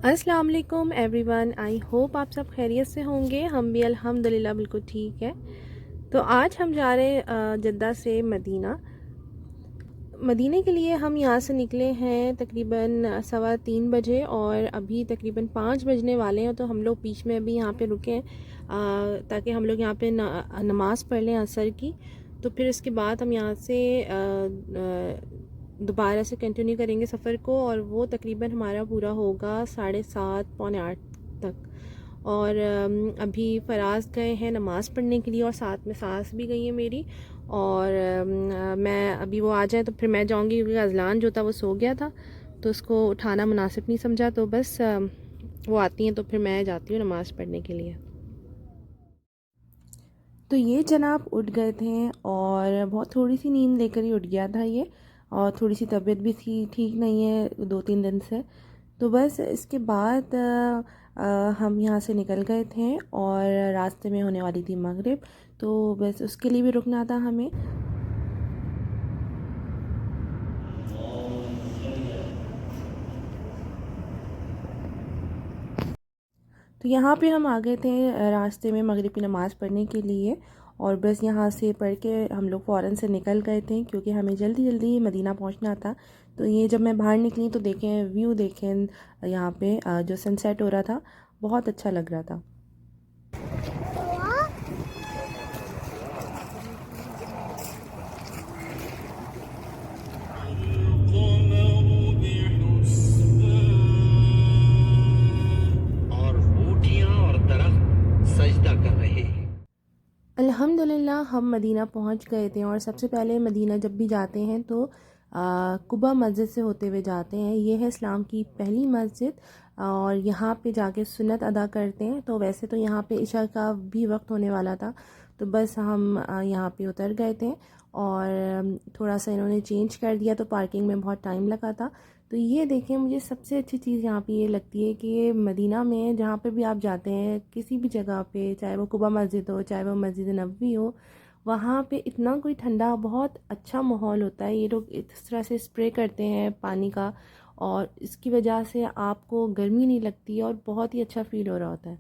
अस्सलाम वालेकुम everyone, I hope आप सब खैरियत से होंगे। हम भी अल्हम्दुलिल्लाह बिल्कुल ठीक है। तो आज हम जा रहे हैं जद्दा से मदीना। मदीने के लिए हम यहाँ से निकले हैं तकरीबन 3:15 बजे और अभी तकरीबन 5 बजने वाले हैं। तो हम लोग बीच में अभी यहाँ पे रुके हैं ताकि हम लोग यहाँ पे नमाज़ पढ़ लें असर की। तो फिर इसके बाद हम यहाँ से दोबारा से कंटिन्यू करेंगे सफ़र को, और वो तकरीबन हमारा पूरा होगा 7:30 पौने 8 तक। और अभी फराज गए हैं नमाज़ पढ़ने के लिए और साथ में सास भी गई है मेरी। और मैं अभी वो आ जाए तो फिर मैं जाऊंगी, क्योंकि अजलान जो था वो सो गया था तो उसको उठाना मुनासिब नहीं समझा। तो बस वो आती हैं तो फिर मैं जाती हूँ नमाज़ पढ़ने के लिए। तो ये जनाब उठ गए थे और बहुत थोड़ी सी नींद लेकर ही उठ गया था ये, और थोड़ी सी तबीयत भी थी ठीक नहीं है 2-3 दिन से। तो बस इसके बाद हम यहाँ से निकल गए थे और रास्ते में होने वाली थी मगरिब, तो बस उसके लिए भी रुकना था हमें। तो यहाँ पे हम आ गए थे रास्ते में मगरिब की नमाज़ पढ़ने के लिए, और बस यहाँ से पढ़ के हम लोग फ़ौरन से निकल गए थे क्योंकि हमें जल्दी जल्दी मदीना पहुँचना था। तो ये जब मैं बाहर निकली तो देखें व्यू, देखें यहाँ पे जो सनसेट हो रहा था, बहुत अच्छा लग रहा था। अल्हम्दुलिल्लाह हम मदीना पहुंच गए थे। और सबसे पहले मदीना जब भी जाते हैं तो कुबा मस्जिद से होते हुए जाते हैं। ये है इस्लाम की पहली मस्जिद, और यहाँ पे जाके सुन्नत अदा करते हैं। तो वैसे तो यहाँ पे इशा का भी वक्त होने वाला था, तो बस हम यहाँ पे उतर गए थे और थोड़ा सा इन्होंने चेंज कर दिया तो पार्किंग में बहुत टाइम लगा था। तो ये देखें, मुझे सबसे अच्छी चीज़ यहाँ पे ये लगती है कि मदीना में जहाँ पे भी आप जाते हैं किसी भी जगह पे, चाहे वो कुबा मस्जिद हो चाहे वो मस्जिद नबवी हो, वहाँ पे इतना कोई ठंडा बहुत अच्छा माहौल होता है। ये लोग इस तरह से स्प्रे करते हैं पानी का, और इसकी वजह से आपको गर्मी नहीं लगती और बहुत ही अच्छा फील हो रहा होता है।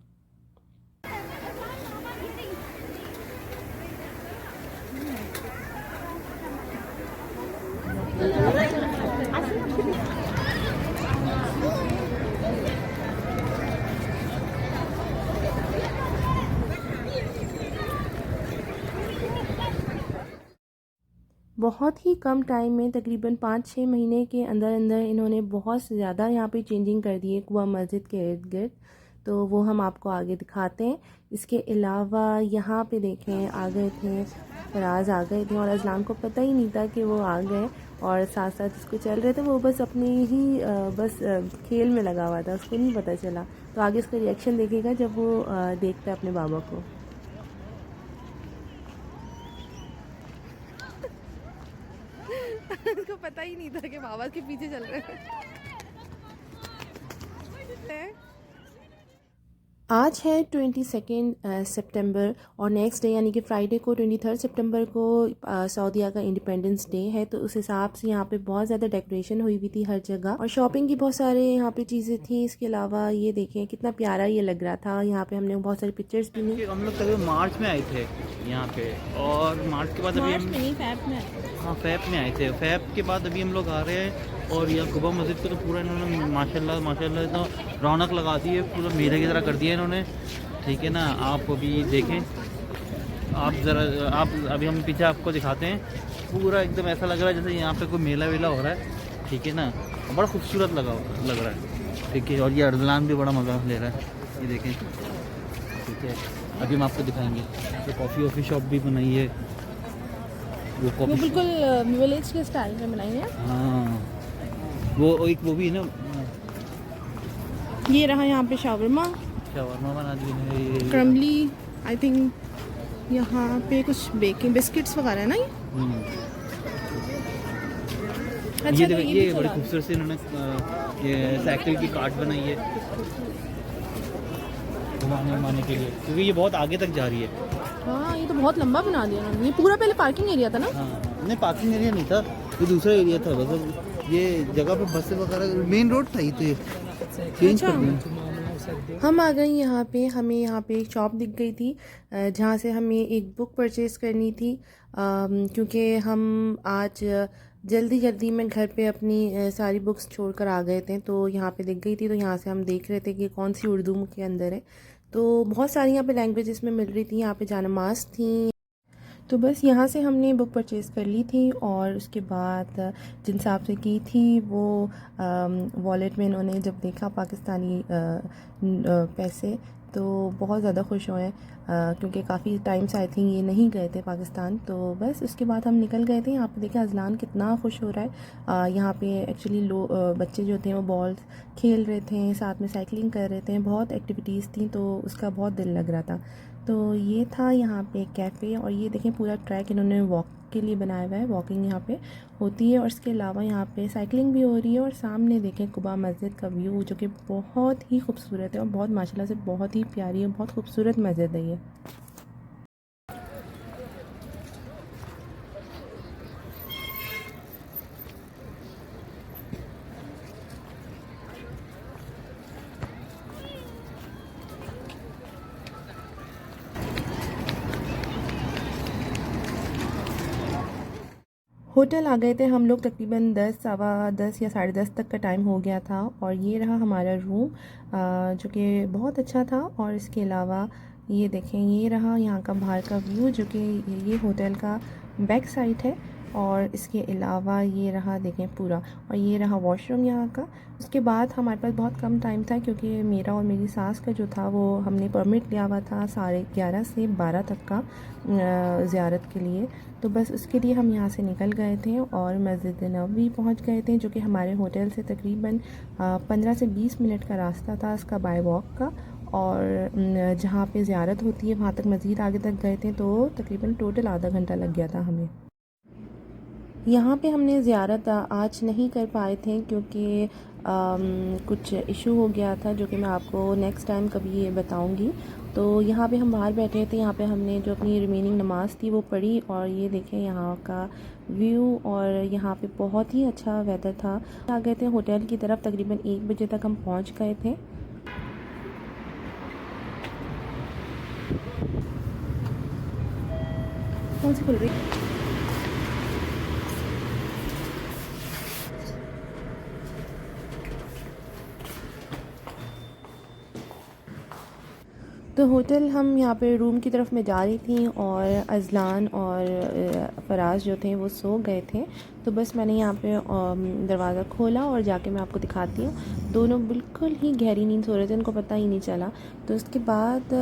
बहुत ही कम टाइम में, तकरीबन 5-6 महीने के अंदर अंदर इन्होंने बहुत ज़्यादा यहाँ पे चेंजिंग कर दी है कुबा मस्जिद के इर्द गिर्द। तो वो हम आपको आगे दिखाते हैं। इसके अलावा यहाँ पे देखें, आ गए थे फराज, आ गए थे और अजलान को पता ही नहीं था कि वो आ गए, और साथ साथ उसको चल रहे थे। वो बस अपने ही बस खेल में लगा हुआ था, उसको नहीं पता चला। तो आगे उसका रिएक्शन देखेगा जब वो देखता है अपने बाबा को। उसको पता ही नहीं था कि बाबा के पीछे चल रहे हैं। आज है 22 सितंबर, और नेक्स्ट डे यानी कि फ्राइडे को 23 सितंबर को सऊदीया का इंडिपेंडेंस डे है। तो उस हिसाब से यहाँ पे बहुत ज़्यादा डेकोरेशन हुई हुई थी हर जगह, और शॉपिंग की बहुत सारे यहाँ पे चीज़ें थी। इसके अलावा ये देखें कितना प्यारा ये लग रहा था। यहाँ पे हमने बहुत सारी पिक्चर्स भी ली। हम लोग कभी मार्च में आए थे यहाँ पे, और मार्च के बाद अभी हम फैब में, हाँ फैब में आए थे। फैब के बाद अभी हम लोग आ रहे हैं, और यहाँ कुबा मस्जिद को तो पूरा इन्होंने माशाल्लाह माशाल्लाह तो रौनक लगा दी है, पूरा मेले की तरह कर दिया इन्होंने। ठीक है ना, आप अभी देखें, आप ज़रा आप अभी हम पीछे आपको दिखाते हैं। पूरा एकदम ऐसा लग रहा है जैसे यहाँ पे कोई मेला वेला हो रहा है। ठीक है ना, बड़ा खूबसूरत लग रहा है। ठीक है, और ये अरदलान भी बड़ा मज़ा ले रहा है, ये देखें। ठीक है, अभी हम आपको दिखाएंगे। तो कॉफ़ी वॉफ़ी शॉप भी बनाई है, वो बिल्कुल विलेज के स्टाइल में बनाई है। हाँ, वो एक वो भी है ना, ये रहा यहाँ पे शावरमा बना दी है, क्रम्बली, आई थिंक यहाँ पे कुछ बेकिंग बिस्किट्स वगैरह है ना ये। अच्छा, ये तो देखो, भी ये बड़ी चला। खूबसूरत से इन्होंने ये साइकिल की कार्ट बनाई है घुमाने के लिए, क्योंकि ये बहुत आगे तक जा रही है। हाँ, ये तो बहुत लंबा बना दिया उन्होंने। ये पूरा पहले पार्किंग एरिया था ना? हाँ, नहीं पार्किंग एरिया नहीं था, ये दूसरा एरिया था। मतलब ये जगह पे बसें वगैरह, मेन रोड था ये तो। ये चेंज कर दें। हम आ गए यहाँ पे, हमें यहाँ पे एक शॉप दिख गई थी जहाँ से हमें एक बुक परचेज़ करनी थी, क्योंकि हम आज जल्दी जल्दी में घर पे अपनी सारी बुक्स छोड़कर आ गए थे। तो यहाँ पे दिख गई थी, तो यहाँ से हम देख रहे थे कि कौन सी उर्दू के अंदर है। तो बहुत सारी यहाँ पे लैंग्वेजेस में मिल रही थी, यहाँ पे जानमाज़ थी। तो बस यहाँ से हमने बुक परचेज़ कर ली थी और उसके बाद जिन हिसाब से की थी वो वॉलेट में इन्होंने जब देखा पाकिस्तानी पैसे तो बहुत ज़्यादा खुश हुए, क्योंकि काफ़ी टाइम से आई थिंक ये नहीं गए थे पाकिस्तान। तो बस उसके बाद हम निकल गए थे। यहाँ पे देखें अजलान कितना खुश हो रहा है। यहाँ पे एक्चुअली बच्चे जो थे वो बॉल्स खेल रहे थे, साथ में साइकिलिंग कर रहे थे, बहुत एक्टिविटीज़ थी, तो उसका बहुत दिल लग रहा था। तो ये था यहाँ पे कैफ़े, और ये देखें पूरा ट्रैक इन्होंने वॉक के लिए बनाया हुआ है, वॉकिंग यहाँ पे होती है और इसके अलावा यहाँ पे साइकिलिंग भी हो रही है। और सामने देखें कुबा मस्जिद का व्यू जो कि बहुत ही खूबसूरत है और बहुत माशाल्लाह से बहुत ही प्यारी है, बहुत खूबसूरत मस्जिद है ये। होटल आ गए थे हम लोग, तकरीबन 10 सवा 10 या 10:30 तक का टाइम हो गया था। और ये रहा हमारा रूम जो कि बहुत अच्छा था। और इसके अलावा ये देखें, ये रहा यहाँ का बाहर का व्यू जो कि ये होटल का बैक साइड है। और इसके अलावा ये रहा देखें पूरा, और ये रहा वॉशरूम यहाँ का। उसके बाद हमारे पास बहुत कम टाइम था, क्योंकि मेरा और मेरी सास का जो था वो हमने परमिट लिया हुआ था 11:30 से 12 तक का ज़ियारत के लिए। तो बस उसके लिए हम यहाँ से निकल गए थे और मस्जिद नबवी पहुँच गए थे, जो कि हमारे होटल से तकरीबन 15 से 20 मिनट का रास्ता था इसका बाय वॉक का। और जहाँ पे ज़ियारत होती है वहाँ तक मज़ीद आगे तक गए थे, तो तकरीबन टोटल आधा घंटा लग गया था हमें। यहाँ पे हमने ज़ियारत आज नहीं कर पाए थे, क्योंकि कुछ इशू हो गया था, जो कि मैं आपको नेक्स्ट टाइम कभी ये बताऊँगी। तो यहाँ पे हम बाहर बैठे थे, यहाँ पे हमने जो अपनी रिमेनिंग नमाज़ थी वो पढ़ी। और ये देखें यहाँ का व्यू, और यहाँ पे बहुत ही अच्छा वेदर था। आ गए थे होटल की तरफ, तकरीबन 1 बजे तक हम पहुँच गए थे। कौन सी खुल रही? तो होटल हम यहाँ पे रूम की तरफ में जा रही थी, और अजलान और फराज जो थे वो सो गए थे। तो बस मैंने यहाँ पे दरवाज़ा खोला और जाके मैं आपको दिखाती हूँ। दोनों बिल्कुल ही गहरी नींद सो रहे थे, उनको पता ही नहीं चला। तो उसके बाद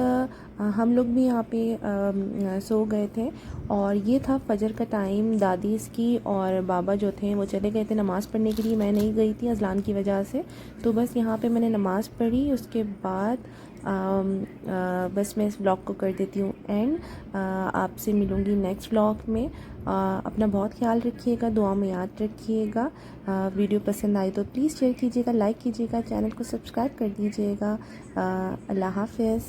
हम लोग भी यहाँ पे सो गए थे। और ये था फजर का टाइम। दादी इसकी और बाबा जो थे वो चले गए थे नमाज़ पढ़ने के लिए, मैं नहीं गई थी अजलान की वजह से। तो बस यहाँ पे मैंने नमाज़ पढ़ी। उसके बाद बस मैं इस व्लॉग को कर देती हूँ एंड। आपसे मिलूँगी नेक्स्ट व्लॉग में। अपना बहुत ख्याल रखिएगा, दुआ में याद रखिएगा। वीडियो पसंद आई तो प्लीज़ शेयर कीजिएगा, लाइक कीजिएगा, चैनल को सब्सक्राइब कर दीजिएगा। अल्लाह हाफ़िज़।